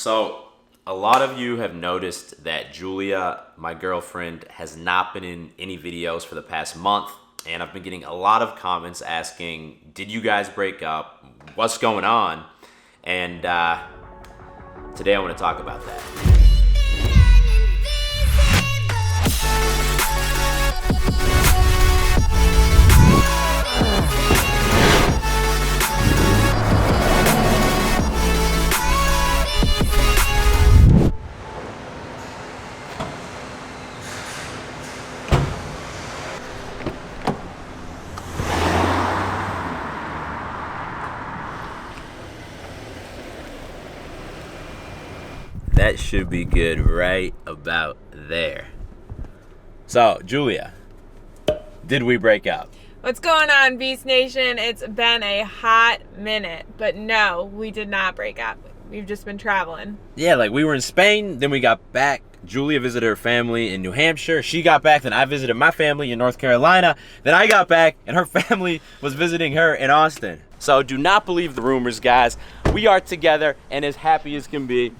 So a lot of you have noticed that Julia, my girlfriend, has not been in any videos for the past month. And I've been getting a lot of comments asking, did you guys break up? What's going on? And today I want to talk about that. That should be good right about there. So, Julia, did we break up? What's going on, Beast Nation? It's been a hot minute, but no, we did not break up. We've just been traveling. Yeah, like we were in Spain, then we got back. Julia visited her family in New Hampshire. She got back, then I visited my family in North Carolina. Then I got back, and her family was visiting her in Austin. So do not believe the rumors, guys. We are together and as happy as can be.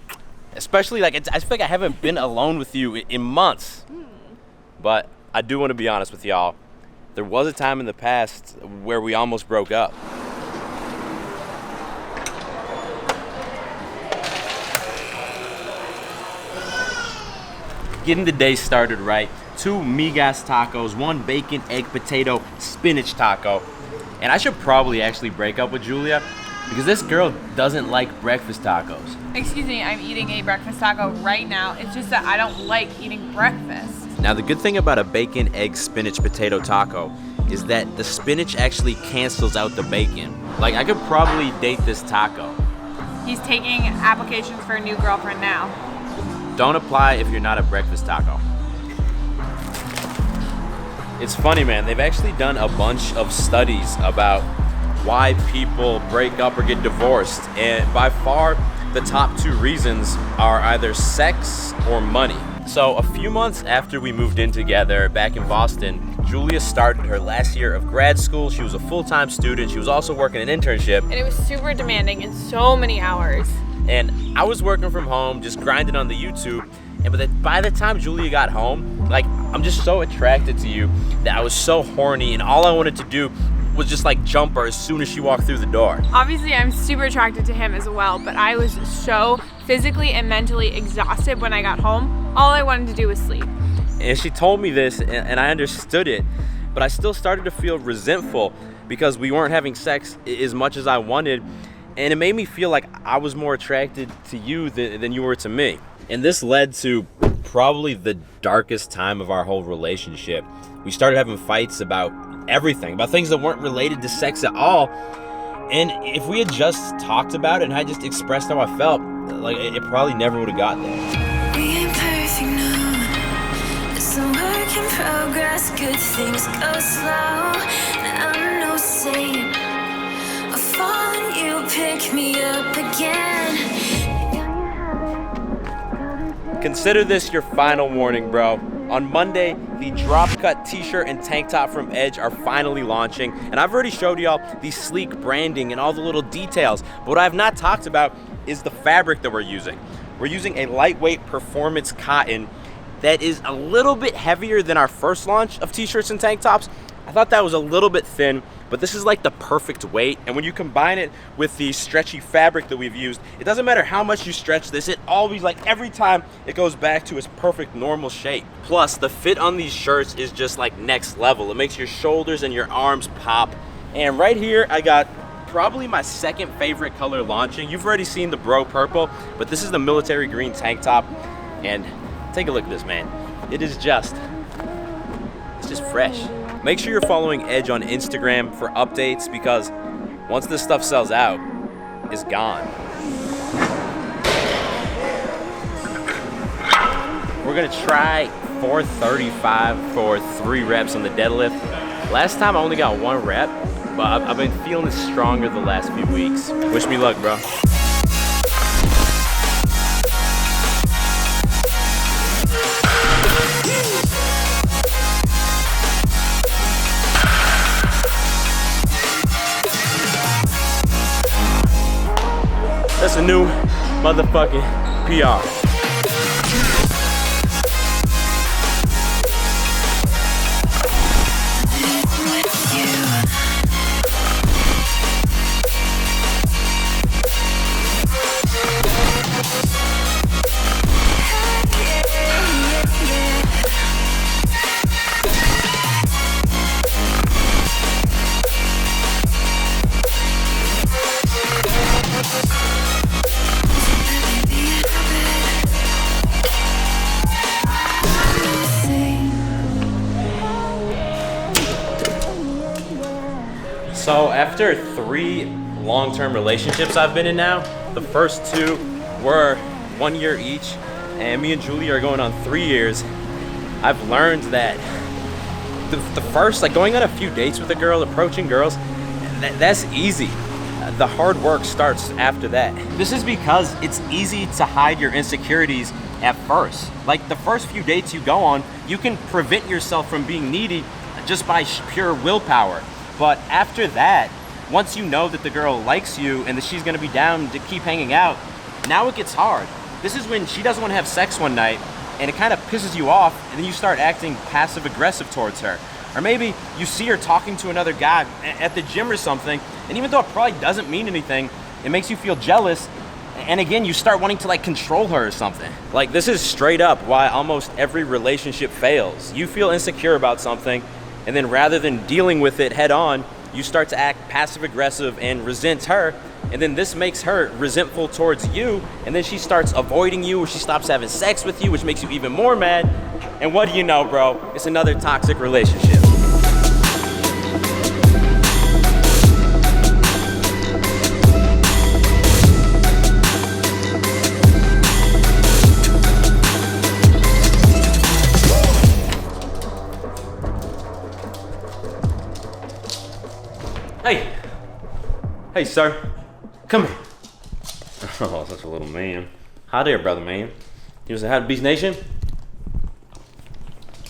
Especially, I feel like I haven't been alone with you in months. But I do want to be honest with y'all. There was a time in the past where we almost broke up. Getting the day started right. 2 migas tacos, 1 bacon, egg, potato, spinach taco. And I should probably actually break up with Julia because this girl doesn't like breakfast tacos. Excuse me, I'm eating a breakfast taco right now. It's just that I don't like eating breakfast. Now, the good thing about a bacon, egg, spinach, potato taco is that the spinach actually cancels out the bacon. Like, I could probably date this taco. He's taking applications for a new girlfriend now. Don't apply if you're not a breakfast taco. It's funny, man. They've actually done a bunch of studies about why people break up or get divorced. And by far, the top 2 reasons are either sex or money. So a few months after we moved in together back in Boston, Julia started her last year of grad school. She was a full-time student. She was also working an internship. And it was super demanding and so many hours. And I was working from home, just grinding on the YouTube. And by the time Julia got home, I'm just so attracted to you that I was so horny, and all I wanted to do was just jump her as soon as she walked through the door. Obviously, I'm super attracted to him as well, but I was so physically and mentally exhausted when I got home. All I wanted to do was sleep. And she told me this, and I understood it, but I still started to feel resentful because we weren't having sex as much as I wanted, and it made me feel like I was more attracted to you than you were to me. And this led to probably the darkest time of our whole relationship. We started having fights about everything, about things that weren't related to sex at all. And if we had just talked about it and I just expressed how I felt, it probably never would have got there. We ain't perfect, no. It's a work in progress. Good things go slow. I'm no saint. I fall and you pick me up again. Consider this your final warning, bro. On Monday, the drop cut t-shirt and tank top from Edge are finally launching, and I've already showed y'all the sleek branding and all the little details, but what I have not talked about is the fabric that we're using. We're using a lightweight performance cotton that is a little bit heavier than our first launch of t-shirts and tank tops. I thought that was a little bit thin, but this is the perfect weight, and when you combine it with the stretchy fabric that we've used, it doesn't matter how much you stretch this, it always, every time, it goes back to its perfect normal shape. Plus, the fit on these shirts is just next level. It makes your shoulders and your arms pop. And right here, I got probably my second favorite color launching. You've already seen the bro purple, but this is the military green tank top, and take a look at this, man. It's just fresh. Make sure you're following Edge on Instagram for updates because once this stuff sells out, it's gone. We're gonna try 435 for 3 reps on the deadlift. Last time I only got 1 rep, but I've been feeling stronger the last few weeks. Wish me luck, bro. That's a new motherfucking PR. So after 3 long-term relationships I've been in now, the first 2 were 1 year each, and me and Julie are going on 3 years. I've learned that the first, like going on a few dates with a girl, approaching girls, that's easy. The hard work starts after that. This is because it's easy to hide your insecurities at first. Like the first few dates you go on, you can prevent yourself from being needy just by pure willpower. But after that, once you know that the girl likes you and that she's gonna be down to keep hanging out, now it gets hard. This is when she doesn't wanna have sex one night and it kind of pisses you off, and then you start acting passive aggressive towards her. Or maybe you see her talking to another guy at the gym or something, and even though it probably doesn't mean anything, it makes you feel jealous, and again, you start wanting to like control her or something. Like this is straight up why almost every relationship fails. You feel insecure about something, and then rather than dealing with it head on, you start to act passive aggressive and resent her, and then this makes her resentful towards you, and then she starts avoiding you, or she stops having sex with you, which makes you even more mad, and what do you know, bro? It's another toxic relationship. Hey! Hey, sir. Come here. Oh, such a little man. Hi there, brother man. You was a How to Beast Nation?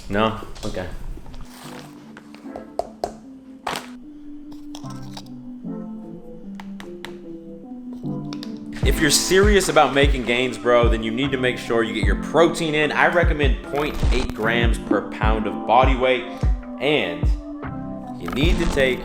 No? Okay. If you're serious about making gains, bro, then you need to make sure you get your protein in. I recommend 0.8 grams per pound of body weight, and you need to take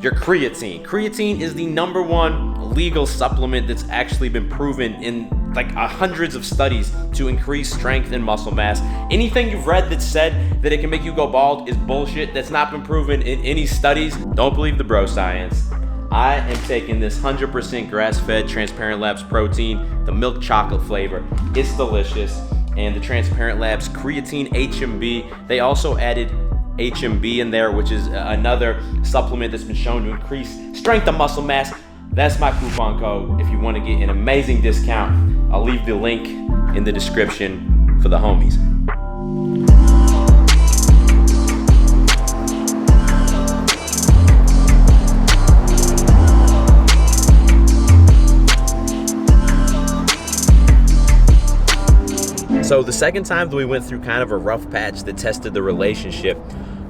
your creatine. Creatine is the #1 legal supplement that's actually been proven in like hundreds of studies to increase strength and muscle mass. Anything you've read that said that it can make you go bald is bullshit. That's not been proven in any studies. Don't believe the bro science. I am taking this 100% grass-fed Transparent Labs protein, the milk chocolate flavor. It's delicious. And the Transparent Labs creatine HMB, they also added HMB in there, which is another supplement that's been shown to increase strength and muscle mass. That's my coupon code if you want to get an amazing discount. I'll leave the link in the description for the homies. So the second time that we went through kind of a rough patch that tested the relationship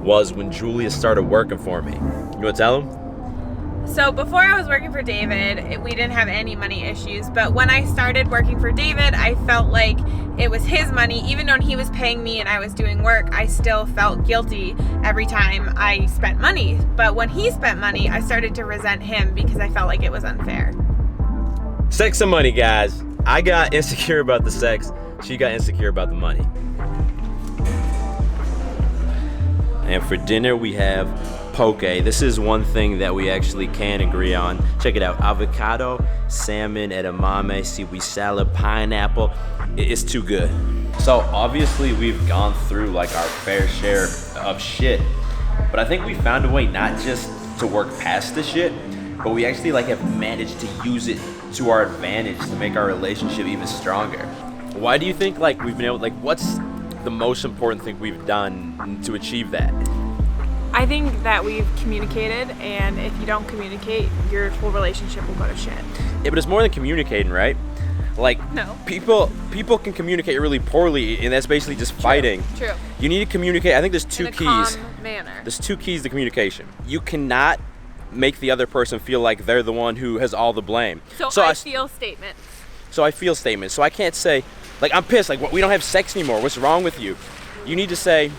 was when Julia started working for me. You want to tell him? So before I was working for David, we didn't have any money issues. But when I started working for David, I felt like it was his money. Even though he was paying me and I was doing work, I still felt guilty every time I spent money. But when he spent money, I started to resent him because I felt like it was unfair. Sex and money, guys. I got insecure about the sex. She got insecure about the money. And for dinner, we have poke. This is one thing that we actually can agree on. Check it out. Avocado, salmon, edamame, seaweed salad, pineapple. It's too good. So obviously we've gone through like our fair share of shit, but I think we found a way not just to work past the shit, but we actually like have managed to use it to our advantage to make our relationship even stronger. Why do you think like we've been able, like what's the most important thing we've done to achieve that? I think that we've communicated, and if you don't communicate, your whole relationship will go to shit. Yeah, but it's more than communicating, right? Like, No. people can communicate really poorly, and that's basically just fighting. True. You need to communicate. I think there's two In a keys. calm manner. There's 2 keys to communication. You cannot make the other person feel like they're the one who has all the blame. So I feel statements. so I feel statements. So I can't say, like, I'm pissed, like, we don't have sex anymore. What's wrong with you? You need to say,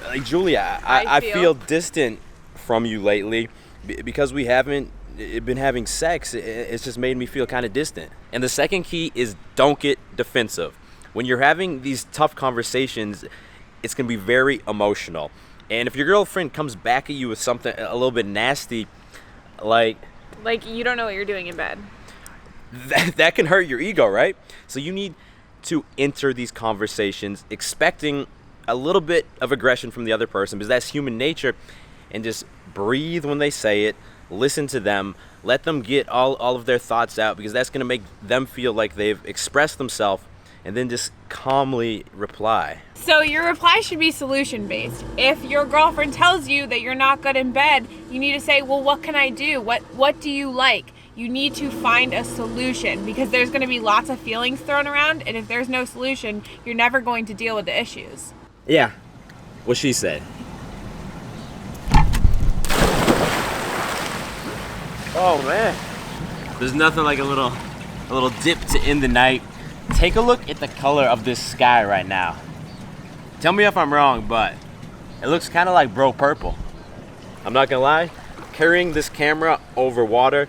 like, Julia, I feel distant from you lately because we haven't been having sex. It's just made me feel kind of distant. And the second key is don't get defensive. When you're having these tough conversations, it's going to be very emotional. And if your girlfriend comes back at you with something a little bit nasty, like you don't know what you're doing in bed, that can hurt your ego, right? So you need to enter these conversations expecting a little bit of aggression from the other person, because that's human nature, and just breathe when they say it, listen to them, let them get all of their thoughts out, because that's going to make them feel like they've expressed themselves, and then just calmly reply. So your reply should be solution-based. If your girlfriend tells you that you're not good in bed, you need to say, well, what can I do? What do you like? You need to find a solution, because there's going to be lots of feelings thrown around, and if there's no solution, you're never going to deal with the issues. Yeah, what she said. Oh man, there's nothing like a little dip to end the night. Take a look at the color of this sky right now. Tell me if I'm wrong, but it looks kind of like bro purple. I'm not gonna lie, carrying this camera over water,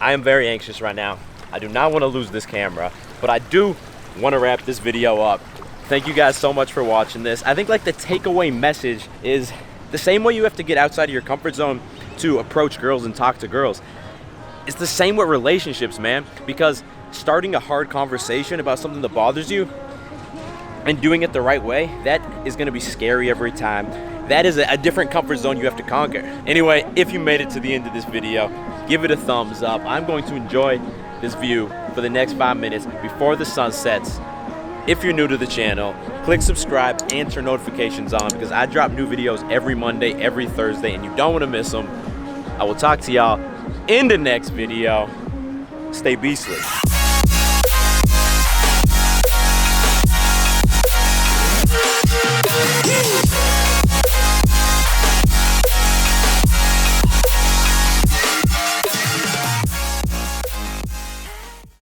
I am very anxious right now. I do not want to lose this camera, but I do want to wrap this video up. Thank you guys so much for watching this. I think like the takeaway message is the same way you have to get outside of your comfort zone to approach girls and talk to girls. It's the same with relationships, man, because starting a hard conversation about something that bothers you and doing it the right way, that is going to be scary every time. That is a different comfort zone you have to conquer. Anyway, if you made it to the end of this video, give it a thumbs up. I'm going to enjoy this view for the next 5 minutes before the sun sets. If you're new to the channel, click subscribe and turn notifications on, because I drop new videos every Monday, every Thursday, and you don't want to miss them. I will talk to y'all in the next video. Stay beastly. Yeah.